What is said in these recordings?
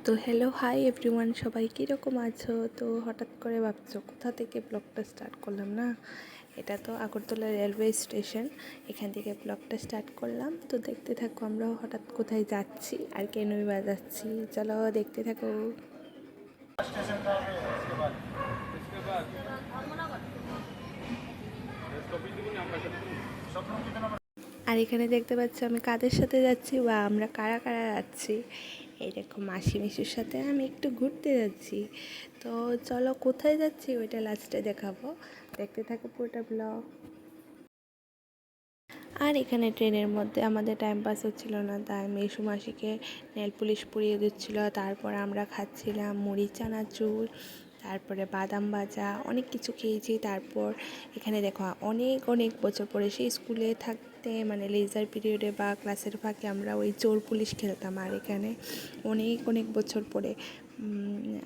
তো hello hi everyone, সবাই কীরকম আছো? তো হঠাৎ করে ভাবছো কোথা থেকে ব্লগটা স্টার্ট করলাম না? এটা তো আগরতলা রেলওয়ে স্টেশন, এখান থেকে ব্লগটা স্টার্ট করলাম। তো দেখতে থাকো আমরা হঠাৎ কোথায় যাচ্ছি আর কেনই বাজাচ্ছি, চলো দেখতে থাকো। আর এখানে দেখতে পাচ্ছি আমি কাদের সাথে যাচ্ছি বা আমরা কারা কারা যাচ্ছি। এইরকম মাসি মিশুর সাথে আমি একটু ঘুরতে যাচ্ছি। তো চলো কোথায় যাচ্ছি ওইটা লাস্টে দেখাবো, দেখতে থাকো পুরোটা ব্লগ। আর এখানে ট্রেনের মধ্যে আমাদের টাইম পাস হচ্ছিল না, তাই মেসু মাসিকে নেল পুলিশ পরিয়ে দিচ্ছিলো। তারপর আমরা খাচ্ছিলাম মুড়ি চানাচুর, তারপরে বাদাম ভাজা, অনেক কিছু খেয়েছি। তারপর এখানে দেখো অনেক অনেক বছর পরে সেই স্কুলে থাকতে মানে লেজার পিরিয়ডে বা ক্লাসের ফাঁকে আমরা ওই চোর পুলিশ খেলতাম। আর এখানে অনেক অনেক বছর পরে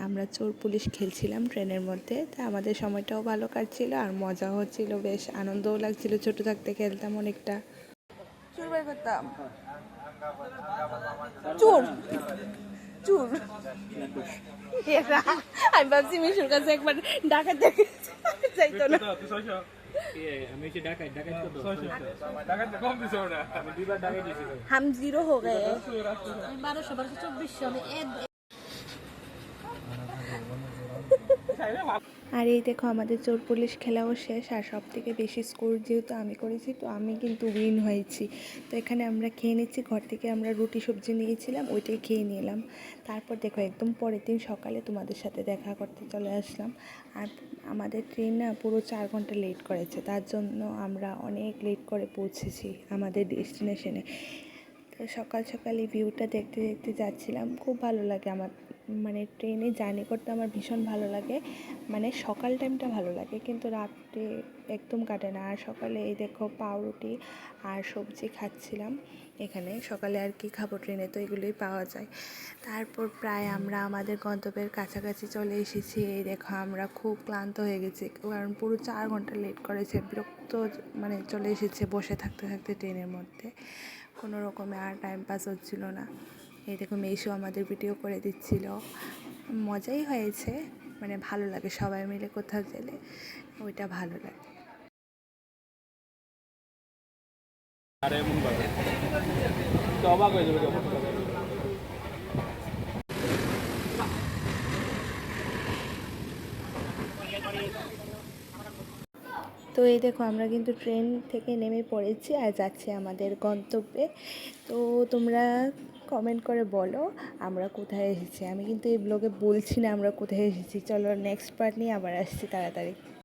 আমরা চোর পুলিশ খেলছিলাম ট্রেনের মধ্যে। তা আমাদের সময়টাও ভালো কাটছিল আর মজাও হচ্ছিল, বেশ আনন্দও লাগছিল। ছোটো থাকতে খেলতাম অনেকটা। চোর বের করতাম, চোর চোর। আমি ভাবছি মিশুর কাছে একবার ডাকাত দেখে যাইতো না। हम जीरो हो गए। 1200 আর এই দেখো আমাদের চোর পুলিশ খেলাও শেষ। আর সব থেকে বেশি স্কোর যেহেতু আমি করেছি, তো আমি কিন্তু উইন হয়েছি। তো এখানে আমরা খেয়ে নিচ্ছি, ঘর থেকে আমরা রুটি সবজি নিয়েছিলাম, ওইটাই খেয়ে নিলাম। তারপর দেখো একদম পরের দিন সকালে তোমাদের সাথে দেখা করতে চলে আসলাম। আর আমাদের ট্রেন না পুরো 4 ঘন্টা লেট করেছে, তার জন্য আমরা অনেক লেট করে পৌঁছেছি আমাদের ডেস্টিনেশনে। তো সকাল সকাল এই ভিউটা দেখতে দেখতে যাচ্ছিলাম, খুব ভালো লাগে আমার। মানে ট্রেনে জার্নি করতে আমার ভীষণ ভালো লাগে, মানে সকাল টাইমটা ভালো লাগে, কিন্তু রাত্রে একদম কাটে না। আর সকালে এই দেখো পাউরুটি আর সবজি খাচ্ছিলাম এখানে। সকালে আর কি খাবো, ট্রেনে তো এগুলোই পাওয়া যায়। তারপর প্রায় আমরা আমাদের গন্তব্যের কাছাকাছি চলে এসেছি। এই দেখো আমরা খুব ক্লান্ত হয়ে গেছি, কারণ পুরো 4 ঘন্টা লেট করেছে। বিরক্ত মানে চলে এসেছে বসে থাকতে থাকতে ট্রেনের মধ্যে, কোনো রকমে আর টাইম পাস হচ্ছিল না। এই দেখো মেশো আমাদের ভিডিও করে দিচ্ছিল, মজাই হয়েছে। মানে ভালো লাগে সবাই মিলে কোথাও গেলে, ওইটা ভালো লাগে। তো এই দেখো আমরা কিন্তু ট্রেন থেকে নেমে পড়েছি আর যাচ্ছি আমাদের গন্তব্যে। তো তোমরা কমেন্ট করে বলো আমরা কোথায় এসেছি। আমি কিন্তু এই ব্লগে বলছি না আমরা কোথায় এসেছি। চলো নেক্সট পার্ট নিয়ে আবার আসছি তাড়াতাড়ি।